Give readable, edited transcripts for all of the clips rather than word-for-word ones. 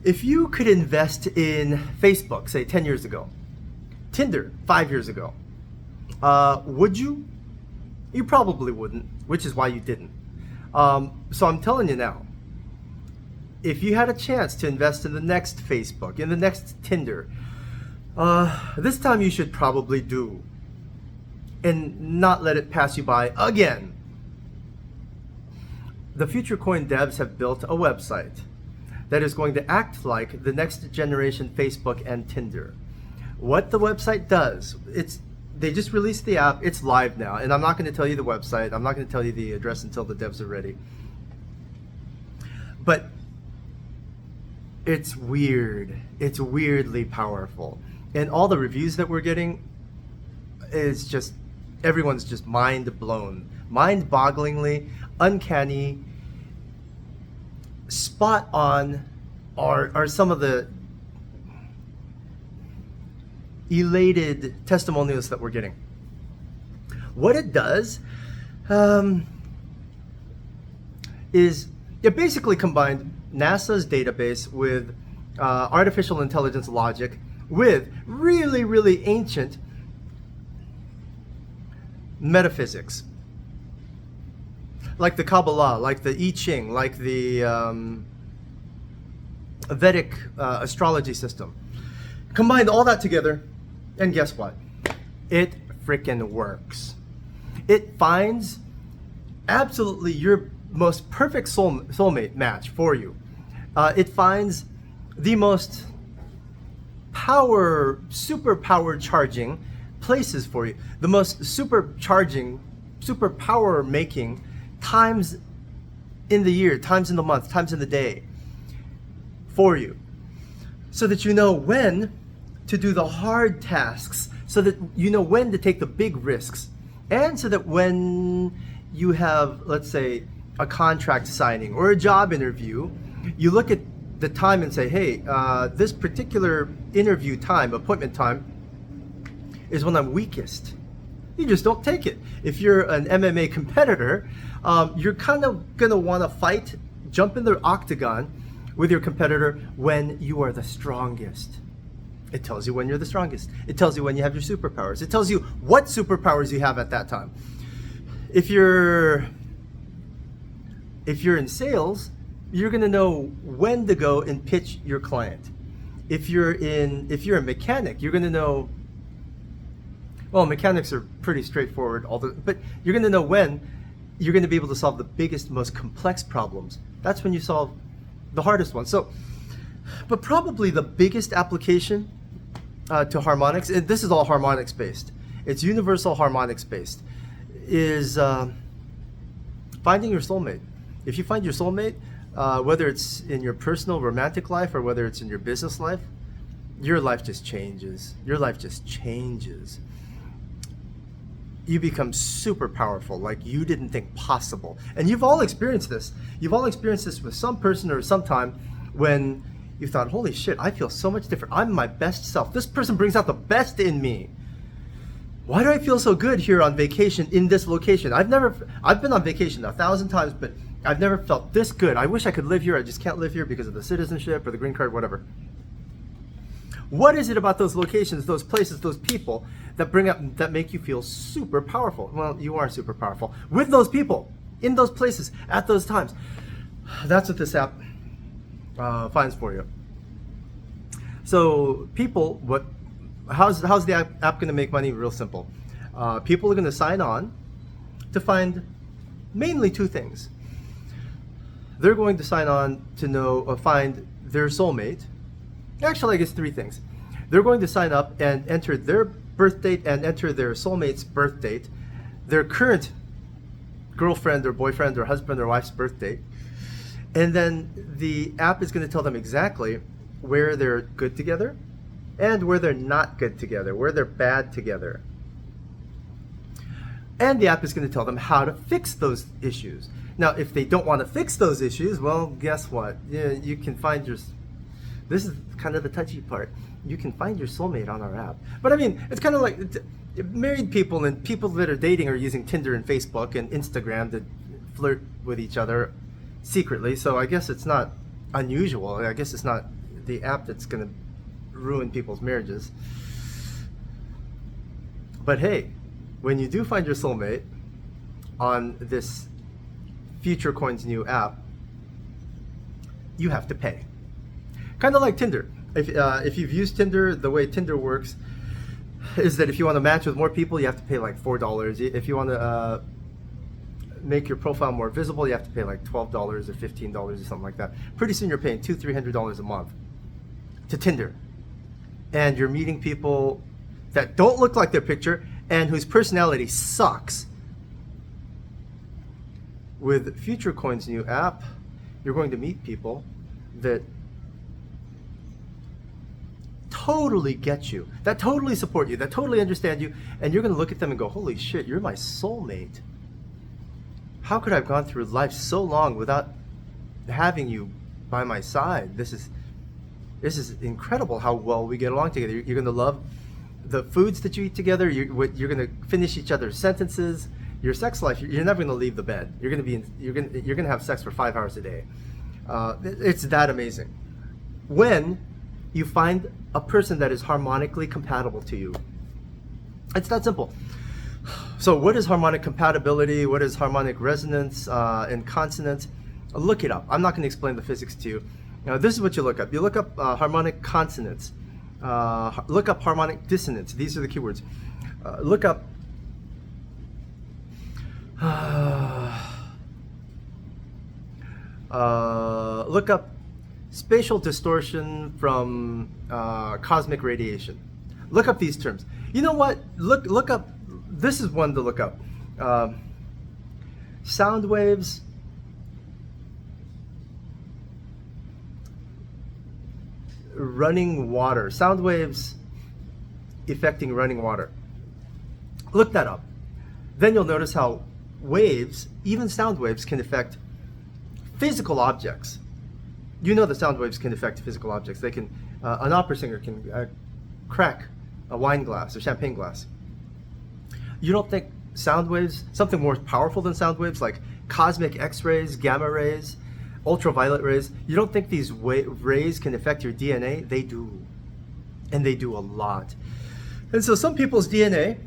If you could invest in Facebook, say 10 years ago, Tinder 5 years ago, would you? You probably wouldn't, which is why you didn't. So I'm telling you now, if you had a chance to invest in the next Facebook, in the next Tinder, this time you should probably do and not let it pass you by again. The future coin devs have built a website that is going to act like the next generation Facebook and Tinder. What the website does, they just released the app, it's live now, and I'm not going to tell you the website, I'm not going to tell you the address until the devs are ready. But it's weird, it's weirdly powerful. And all the reviews that we're getting is just, everyone's just mind blown, mind-bogglingly, uncanny, spot on are some of the elated testimonials that we're getting. What it does is it basically combined NASA's database with artificial intelligence logic with really, really ancient metaphysics, like the Kabbalah, like the I Ching, like the Vedic astrology system. Combined all that together, and guess what? It freaking works. It finds absolutely your most perfect soulmate match for you. It finds the most super power charging places for you, the most super power making times in the year, times in the month, times in the day for you, so that you know when to do the hard tasks, so that you know when to take the big risks, and so that when you have, let's say, a contract signing or a job interview, you look at the time and say, hey, this particular interview time, appointment time, is when I'm weakest. You just don't take it. If you're an MMA competitor, you're kind of gonna wanna fight, jump in the octagon with your competitor when you are the strongest. It tells you when you're the strongest. It tells you when you have your superpowers. It tells you what superpowers you have at that time. If you're in sales, you're gonna know when to go and pitch your client. If you're a mechanic, you're gonna know, well, mechanics are pretty straightforward, but you're gonna know when you're gonna be able to solve the biggest, most complex problems. That's when you solve the hardest ones. So, but probably the biggest application to harmonics, and this is all harmonics based, it's universal harmonics based, is finding your soulmate. If you find your soulmate, whether it's in your personal romantic life or whether it's in your business life, your life just changes. Your life just changes. You become super powerful, like you didn't think possible. And you've all experienced this. You've all experienced this with some person or some time when you thought, holy shit, I feel so much different. I'm my best self. This person brings out the best in me. Why do I feel so good here on vacation in this location? I've been on vacation 1,000 times, but I've never felt this good. I wish I could live here. I just can't live here because of the citizenship or the green card, whatever. What is it about those locations, those places, those people that make you feel super powerful? Well, you are super powerful with those people, in those places, at those times. That's what this app finds for you. So people, how's the app going to make money? Real simple. People are going to sign on to find mainly two things. They're going to sign on to find their soulmate. Actually, I guess three things. They're going to sign up and enter their birth date and enter their soulmate's birth date, their current girlfriend or boyfriend or husband or wife's birth date, and then the app is going to tell them exactly where they're good together and where they're not good together, where they're bad together. And the app is going to tell them how to fix those issues. Now, if they don't want to fix those issues, well, guess what? Yeah, you can find this is kind of the touchy part. You can find your soulmate on our app. But I mean, it's kind of like married people and people that are dating are using Tinder and Facebook and Instagram to flirt with each other secretly. So I guess it's not unusual. I guess it's not the app that's going to ruin people's marriages. But hey, when you do find your soulmate on this Future Coin's new app, you have to pay. Kind of like Tinder. If you've used Tinder, the way Tinder works is that if you want to match with more people, you have to pay like $4. If you want to make your profile more visible, you have to pay like $12 or $15 or something like that. Pretty soon you're paying $200-300 a month to Tinder. And you're meeting people that don't look like their picture and whose personality sucks. With Future Coin's new app, you're going to meet people that totally get you, that totally support you, that totally understand you, and you're going to look at them and go, holy shit, you're my soulmate. How could I have gone through life so long without having you by my side? This is incredible how well we get along together. You're going to love the foods that you eat together. You're going to finish each other's sentences. Your sex life, you're never going to leave the bed. You're going to have sex for 5 hours a day. It's that amazing. When you find a person that is harmonically compatible to you. It's that simple. So what is harmonic compatibility? What is harmonic resonance and consonance? Look it up. I'm not going to explain the physics to you. This is what you look up. You look up harmonic consonance. Look up harmonic dissonance. These are the keywords. Look up look up spatial distortion from cosmic radiation. Look up these terms. You know what? Look up. This is one to look up. Sound waves. Running water. Sound waves affecting running water. Look that up. Then you'll notice how waves, even sound waves, can affect physical objects. You know the sound waves can affect physical objects. They can, an opera singer can crack a wine glass, a champagne glass. You don't think sound waves, something more powerful than sound waves, like cosmic X-rays, gamma rays, ultraviolet rays, you don't think these rays can affect your DNA? They do. And they do a lot. And so some people's DNA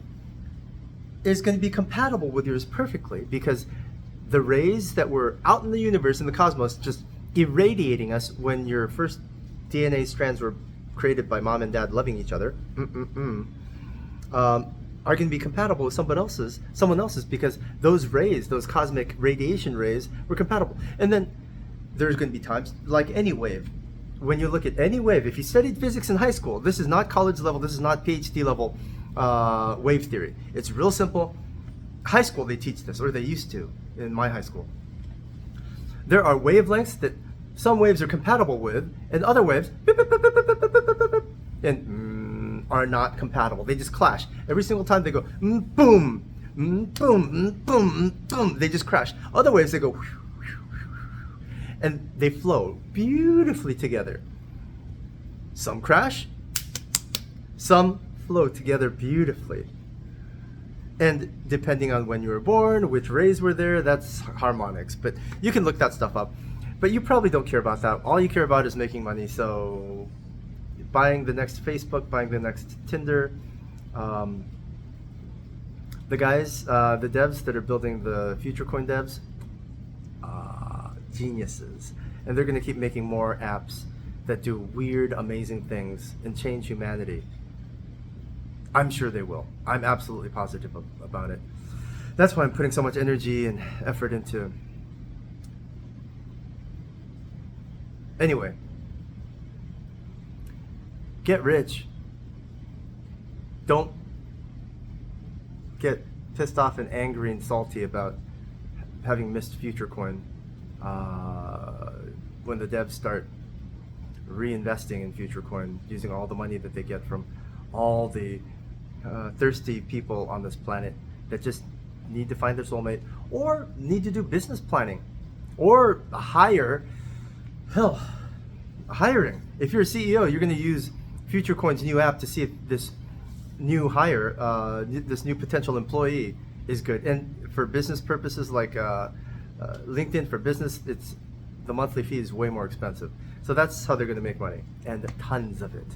is going to be compatible with yours perfectly because the rays that were out in the universe, in the cosmos, just irradiating us when your first DNA strands were created by mom and dad loving each other, are going to be compatible with someone else's because those rays, those cosmic radiation rays, were compatible. And then there's going to be times, like any wave, when you look at any wave, if you studied physics in high school, this is not college level, this is not PhD level wave theory. It's real simple. High school they teach this, or they used to in my high school. There are wavelengths that some waves are compatible with, and other waves and are not compatible. They just clash. Every single time they go boom, boom, boom, boom. They just crash. Other waves they go and they flow beautifully together. Some crash, some flow together beautifully. And depending on when you were born, which rays were there, that's harmonics. But you can look that stuff up. But you probably don't care about that. All you care about is making money. So buying the next Facebook, buying the next Tinder. The guys, the devs that are building the Future Coin devs, geniuses. And they're going to keep making more apps that do weird, amazing things and change humanity. I'm sure they will. I'm absolutely positive about it. That's why I'm putting so much energy and effort into. Anyway, get rich. Don't get pissed off and angry and salty about having missed Future Coin when the devs start reinvesting in Future Coin, using all the money that they get from all the thirsty people on this planet that just need to find their soulmate or need to do business planning or hiring. If you're a CEO, you're going to use Future Coin's new app to see if this new hire, this new potential employee is good. And for business purposes like LinkedIn for business, the monthly fee is way more expensive. So that's how they're going to make money, and tons of it.